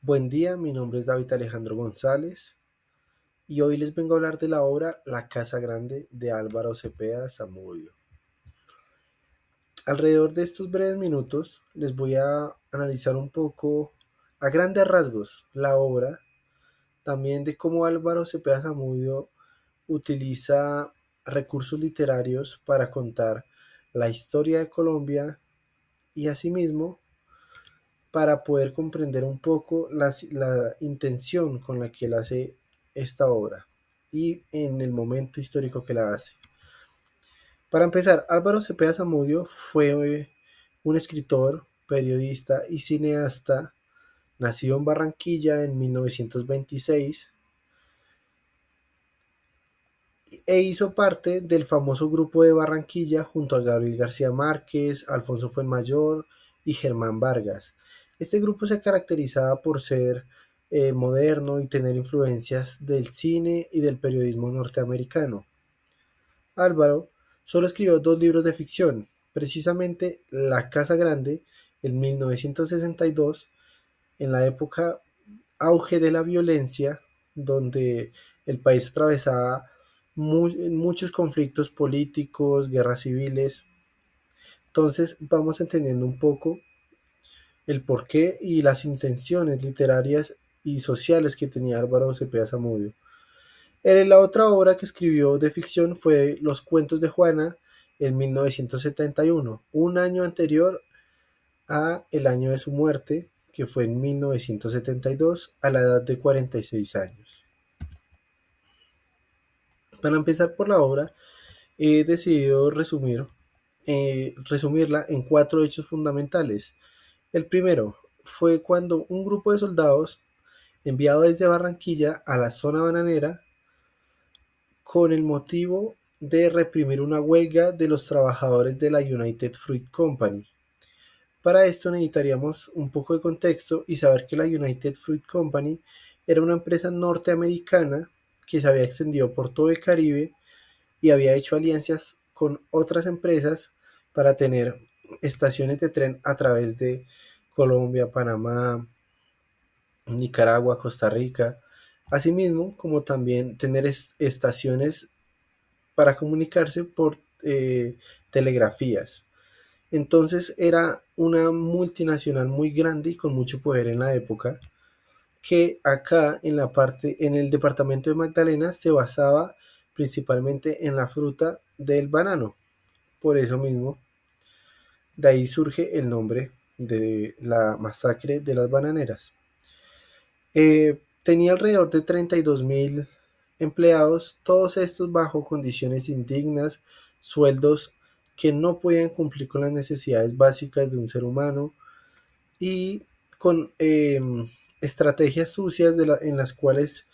Buen día, mi nombre es David Alejandro González y hoy les vengo a hablar de la obra La Casa Grande de Álvaro Cepeda Zamudio. Alrededor de estos breves minutos les voy a analizar un poco a grandes rasgos la obra, también de cómo Álvaro Cepeda Zamudio utiliza recursos literarios para contar la historia de Colombia y asimismo para poder comprender un poco la intención con la que él hace esta obra y en el momento histórico que la hace. Para empezar, Álvaro Cepeda Zamudio fue un escritor, periodista y cineasta nacido en Barranquilla en 1926 e hizo parte del famoso grupo de Barranquilla junto a Gabriel García Márquez, Alfonso Fuenmayor y Germán Vargas. Este grupo se caracterizaba por ser moderno y tener influencias del cine y del periodismo norteamericano. Álvaro solo escribió dos libros de ficción, precisamente La Casa Grande en 1962, en la época auge de la violencia, donde el país atravesaba muchos conflictos políticos, guerras civiles. Entonces vamos entendiendo un poco el porqué y las intenciones literarias y sociales que tenía Álvaro Cepeda Zamudio. La otra obra que escribió de ficción fue Los cuentos de Juana en 1971, un año anterior a el año de su muerte, que fue en 1972, a la edad de 46 años. Para empezar por la obra, he decidido resumirla en cuatro hechos fundamentales. El primero fue cuando un grupo de soldados enviado desde Barranquilla a la zona bananera con el motivo de reprimir una huelga de los trabajadores de la United Fruit Company. Para esto necesitaríamos un poco de contexto y saber que la United Fruit Company era una empresa norteamericana que se había extendido por todo el Caribe y había hecho alianzas con otras empresas para tener estaciones de tren a través de Colombia, Panamá, Nicaragua, Costa Rica, asimismo como también tener estaciones para comunicarse por telegrafías. Entonces era una multinacional muy grande y con mucho poder en la época, que acá en el departamento de Magdalena se basaba principalmente en la fruta del banano. Por eso mismo, de ahí surge el nombre de la masacre de las bananeras. Tenía alrededor de 32.000 empleados, todos estos bajo condiciones indignas, sueldos que no podían cumplir con las necesidades básicas de un ser humano y con estrategias sucias en las cuales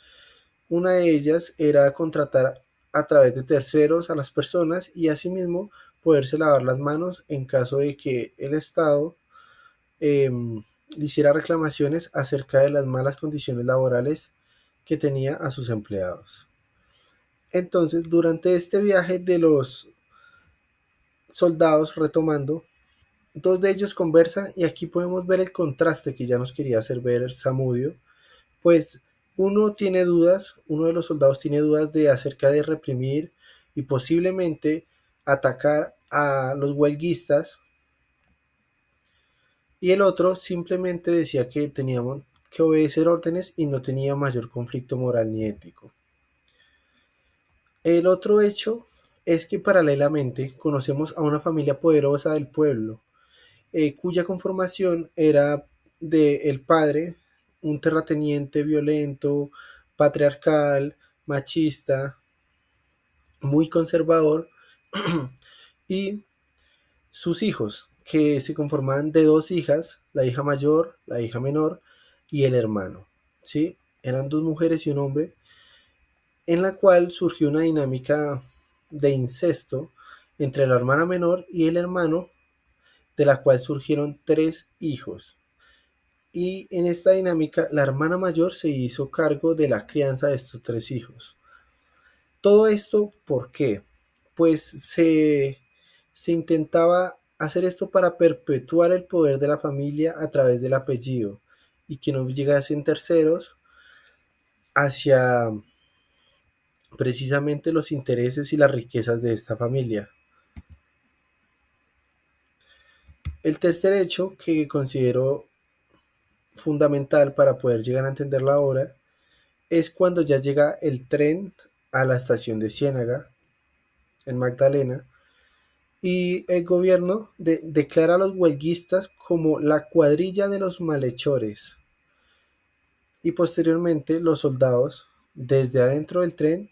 una de ellas era contratar a través de terceros a las personas y asimismo poderse lavar las manos en caso de que el Estado hiciera reclamaciones acerca de las malas condiciones laborales que tenía a sus empleados. Entonces, durante este viaje de los soldados, retomando, dos de ellos conversan y aquí podemos ver el contraste que ya nos quería hacer ver Zamudio, pues uno de los soldados tiene dudas de acerca de reprimir y posiblemente atacar a los huelguistas y el otro simplemente decía que teníamos que obedecer órdenes y no tenía mayor conflicto moral ni ético. El otro hecho es que paralelamente conocemos a una familia poderosa del pueblo, cuya conformación era de el padre, un terrateniente violento, patriarcal, machista, muy conservador, y sus hijos, que se conformaban de dos hijas, la hija mayor, la hija menor y el hermano. ¿Sí? Eran dos mujeres y un hombre, en la cual surgió una dinámica de incesto entre la hermana menor y el hermano, de la cual surgieron tres hijos. Y en esta dinámica, la hermana mayor se hizo cargo de la crianza de estos tres hijos. Todo esto, ¿por qué? Pues se intentaba hacer esto para perpetuar el poder de la familia a través del apellido y que no llegasen terceros hacia precisamente los intereses y las riquezas de esta familia. El tercer hecho que considero fundamental para poder llegar a entender la obra es cuando ya llega el tren a la estación de Ciénaga, en Magdalena, y el gobierno declara a los huelguistas como la cuadrilla de los malhechores, y posteriormente los soldados, desde adentro del tren,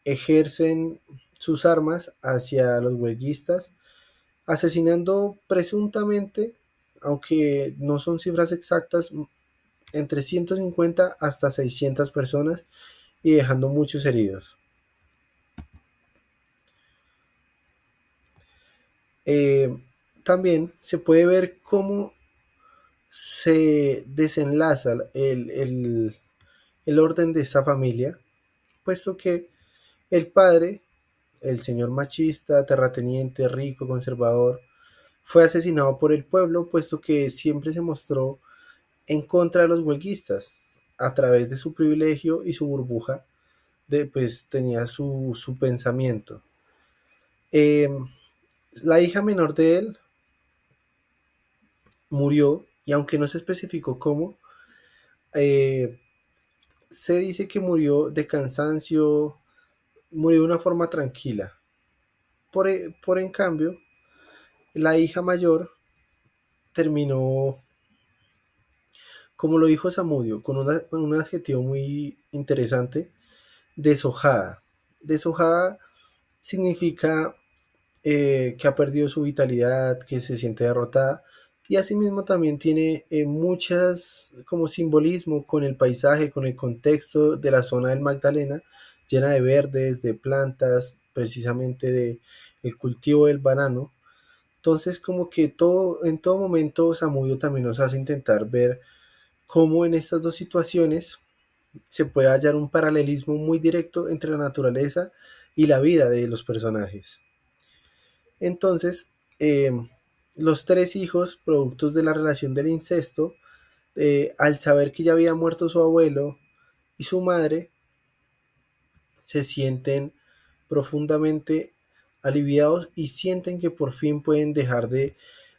ejercen sus armas hacia los huelguistas, asesinando presuntamente, aunque no son cifras exactas, entre 150 hasta 600 personas y dejando muchos heridos. Eh, También se puede ver cómo se desenlaza el orden de esta familia, puesto que el padre, el señor machista, terrateniente, rico, conservador, fue asesinado por el pueblo, puesto que siempre se mostró en contra de los huelguistas, a través de su privilegio y su burbuja, pues tenía su pensamiento. Eh, la hija menor de él murió, y aunque no se especificó cómo, eh, se dice que murió de cansancio, murió de una forma tranquila. Por en cambio, la hija mayor terminó, como lo dijo Samudio, con un adjetivo muy interesante, deshojada. Deshojada significa que ha perdido su vitalidad, que se siente derrotada, y asimismo también tiene muchas como simbolismo con el paisaje, con el contexto de la zona del Magdalena, llena de verdes, de plantas, precisamente de el cultivo del banano. Entonces como que en todo momento Samudio también nos hace intentar ver cómo en estas dos situaciones se puede hallar un paralelismo muy directo entre la naturaleza y la vida de los personajes. Entonces, eh, los tres hijos, productos de la relación del incesto, al saber que ya había muerto su abuelo y su madre, se sienten profundamente aliviados y sienten que por fin pueden dejar de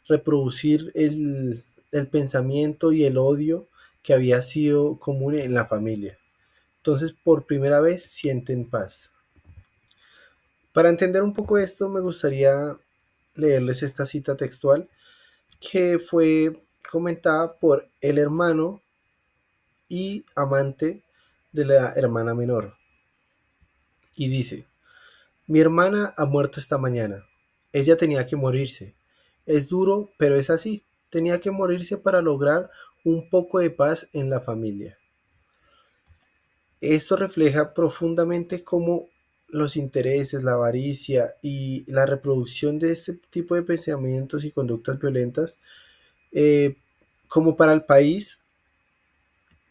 reproducir el pensamiento y el odio que había sido común en la familia. Entonces, por primera vez sienten paz. Para entender un poco esto, me gustaría leerles esta cita textual que fue comentada por el hermano y amante de la hermana menor. Y dice: mi hermana ha muerto esta mañana. Ella tenía que morirse. Es duro, pero es así. Tenía que morirse para lograr un poco de paz en la familia. Esto refleja profundamente cómo los intereses, la avaricia y la reproducción de este tipo de pensamientos y conductas violentas, eh, como para el país,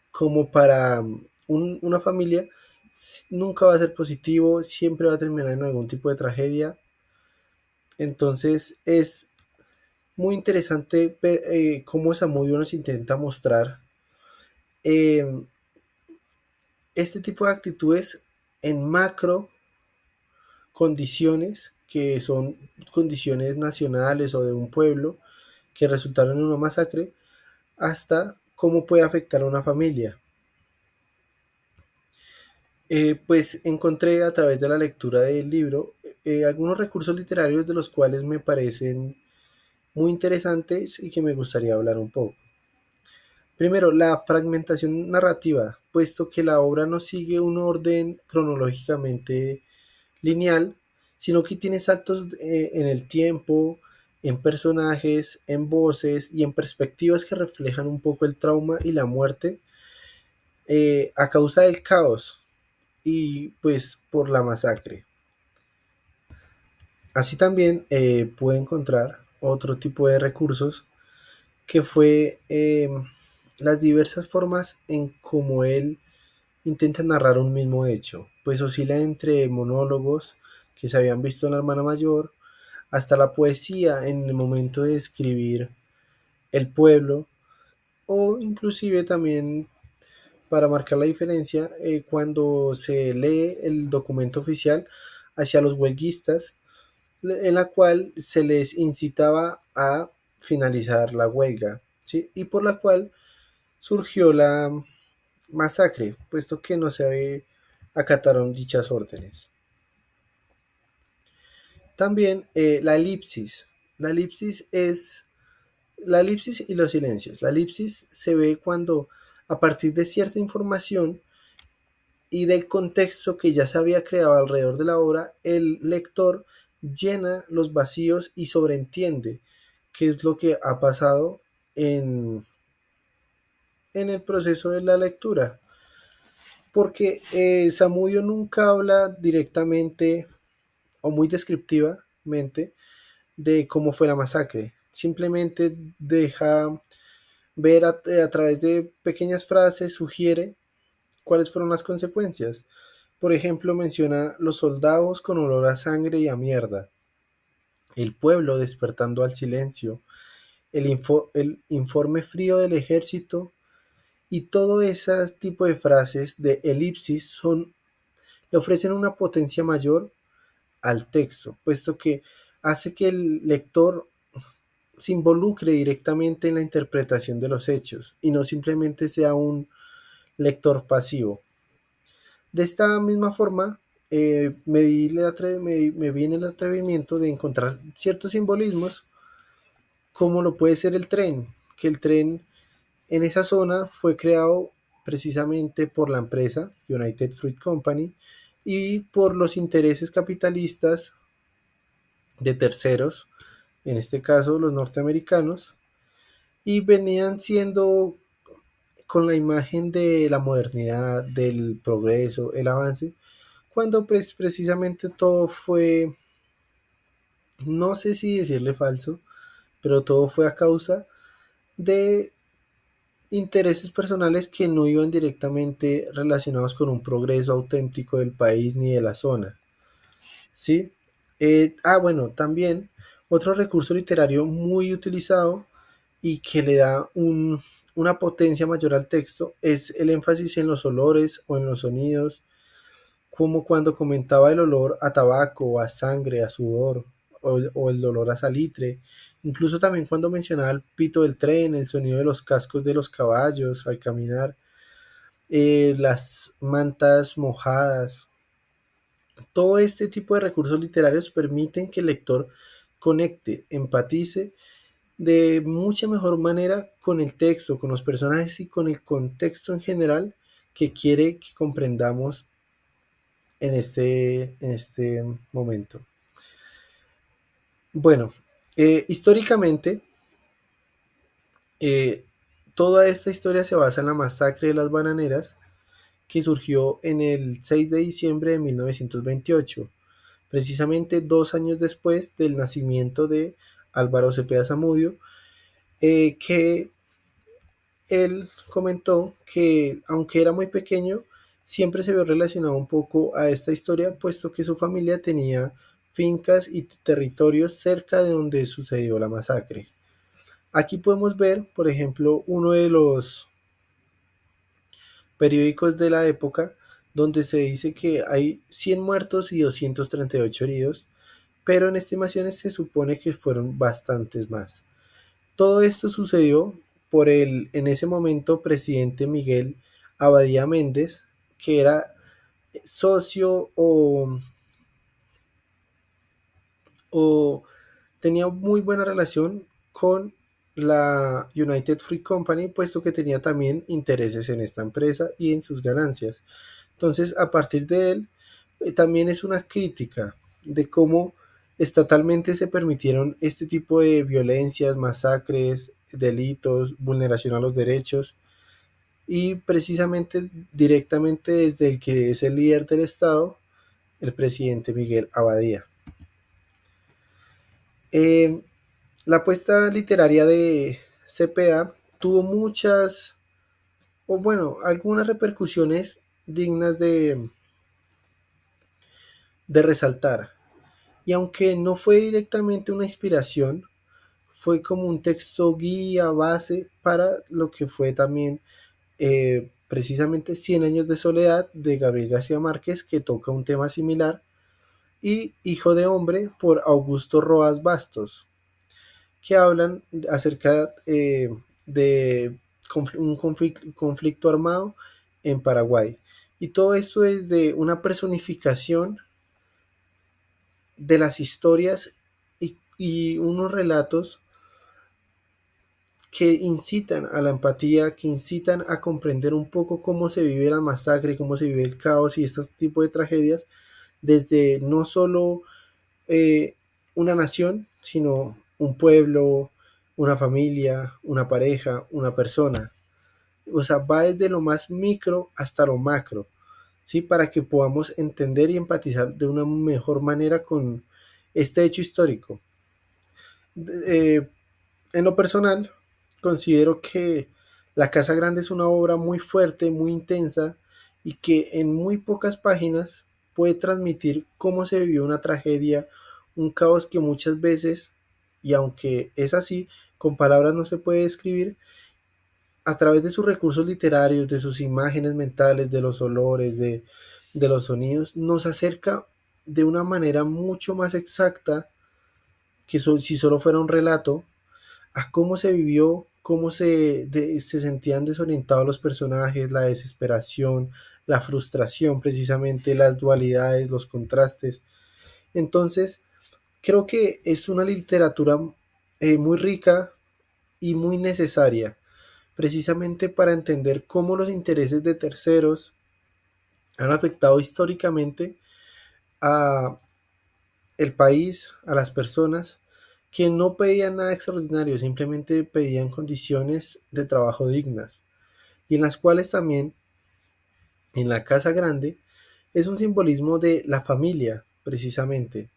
como para una familia, nunca va a ser positivo, siempre va a terminar en algún tipo de tragedia. Entonces es muy interesante ver cómo Samudio nos intenta mostrar eh, este tipo de actitudes en macro condiciones que son condiciones nacionales o de un pueblo que resultaron en una masacre, hasta cómo puede afectar a una familia. Pues encontré a través de la lectura del libro algunos recursos literarios de los cuales me parecen muy interesantes y que me gustaría hablar un poco. Primero, la fragmentación narrativa, puesto que la obra no sigue un orden cronológicamente lineal, sino que tiene saltos en el tiempo, en personajes, en voces y en perspectivas que reflejan un poco el trauma y la muerte a causa del caos y pues por la masacre. Así también pude encontrar otro tipo de recursos que fue las diversas formas en cómo él intenta narrar un mismo hecho, pues oscila entre monólogos que se habían visto en la hermana mayor, hasta la poesía en el momento de escribir el pueblo, o inclusive también para marcar la diferencia cuando se lee el documento oficial hacia los huelguistas, en la cual se les incitaba a finalizar la huelga, ¿sí? Y por la cual surgió la masacre, puesto que no se acataron dichas órdenes. También la elipsis. La elipsis es la elipsis y los silencios. La elipsis se ve cuando a partir de cierta información y del contexto que ya se había creado alrededor de la obra, el lector llena los vacíos y sobreentiende qué es lo que ha pasado en, en el proceso de la lectura. Porque Zamudio nunca habla directamente o muy descriptivamente de cómo fue la masacre. Simplemente deja ver a través de pequeñas frases, sugiere cuáles fueron las consecuencias. Por ejemplo, menciona los soldados con olor a sangre y a mierda, el pueblo despertando al silencio, el informe frío del ejército y todo ese tipo de frases de elipsis le ofrecen una potencia mayor al texto, puesto que hace que el lector se involucre directamente en la interpretación de los hechos y no simplemente sea un lector pasivo. De esta misma forma, me viene el atrevimiento de encontrar ciertos simbolismos, como lo puede ser el tren, que el tren en esa zona fue creado precisamente por la empresa United Fruit Company y por los intereses capitalistas de terceros, en este caso los norteamericanos, y venían siendo con la imagen de la modernidad, del progreso, el avance, cuando pues precisamente todo fue, no sé si decirle falso, pero todo fue a causa de intereses personales que no iban directamente relacionados con un progreso auténtico del país ni de la zona. ¿Sí? Bueno, también otro recurso literario muy utilizado y que le da una potencia mayor al texto es el énfasis en los olores o en los sonidos, como cuando comentaba el olor a tabaco, a sangre, a sudor o el olor a salitre, incluso también cuando mencionaba el pito del tren, el sonido de los cascos de los caballos al caminar, las mantas mojadas. Todo este tipo de recursos literarios permiten que el lector conecte, empatice de mucha mejor manera con el texto, con los personajes y con el contexto en general que quiere que comprendamos en este momento. Bueno, históricamente, eh, toda esta historia se basa en la masacre de las bananeras que surgió en el 6 de diciembre de 1928, precisamente 2 años después del nacimiento de Álvaro Cepeda Zamudio, que él comentó que aunque era muy pequeño, siempre se vio relacionado un poco a esta historia, puesto que su familia tenía fincas y territorios cerca de donde sucedió la masacre. Aquí podemos ver, por ejemplo, uno de los periódicos de la época donde se dice que hay 100 muertos y 238 heridos, pero en estimaciones se supone que fueron bastantes más. Todo esto sucedió por el, en ese momento, presidente Miguel Abadía Méndez, que era socio o tenía muy buena relación con la United Fruit Company, puesto que tenía también intereses en esta empresa y en sus ganancias. Entonces, a partir de él, también es una crítica de cómo estatalmente se permitieron este tipo de violencias, masacres, delitos, vulneración a los derechos y precisamente directamente desde el que es el líder del Estado, el presidente Miguel Abadía. Eh, la apuesta literaria de CPA tuvo muchas, o bueno, algunas repercusiones dignas de resaltar. Y aunque no fue directamente una inspiración, fue como un texto guía, base para lo que fue también precisamente Cien años de soledad de Gabriel García Márquez, que toca un tema similar, y Hijo de hombre por Augusto Roas Bastos, que hablan acerca de un conflicto armado en Paraguay. Y todo esto es de una personificación de las historias y unos relatos que incitan a la empatía, que incitan a comprender un poco cómo se vive la masacre, cómo se vive el caos y este tipo de tragedias desde no solo eh, una nación, sino un pueblo, una familia, una pareja, una persona. O sea, va desde lo más micro hasta lo macro, ¿sí? Para que podamos entender y empatizar de una mejor manera con este hecho histórico. Eh, en lo personal, considero que La Casa Grande es una obra muy fuerte, muy intensa y que en muy pocas páginas puede transmitir cómo se vivió una tragedia, un caos que muchas veces, y aunque es así, con palabras no se puede describir, a través de sus recursos literarios, de sus imágenes mentales, de los olores, de los sonidos, nos acerca de una manera mucho más exacta que si solo fuera un relato a cómo se vivió, cómo se sentían desorientados los personajes, la desesperación, la frustración, precisamente las dualidades, los contrastes. Entonces, creo que es una literatura muy rica y muy necesaria, precisamente para entender cómo los intereses de terceros han afectado históricamente a el país, a las personas que no pedían nada extraordinario, simplemente pedían condiciones de trabajo dignas y en las cuales también en la casa grande es un simbolismo de la familia, precisamente,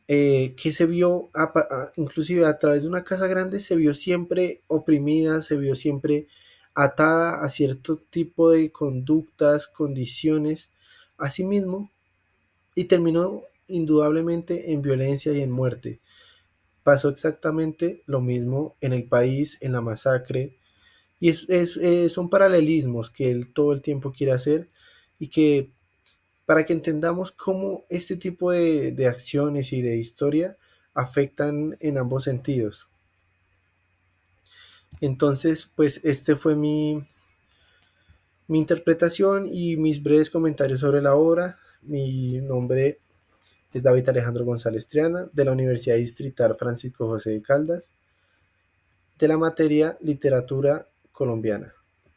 que se vio, inclusive a través de una casa grande, se vio siempre oprimida, se vio siempre atada a cierto tipo de conductas, condiciones, asimismo, y terminó indudablemente en violencia y en muerte. Pasó exactamente lo mismo en el país, en la masacre, y son paralelismos que él todo el tiempo quiere hacer y que para que entendamos cómo este tipo de acciones y de historia afectan en ambos sentidos. Entonces, pues este fue mi interpretación y mis breves comentarios sobre la obra. Mi nombre es David Alejandro González Triana, de la Universidad Distrital Francisco José de Caldas, de la materia Literatura Colombiana.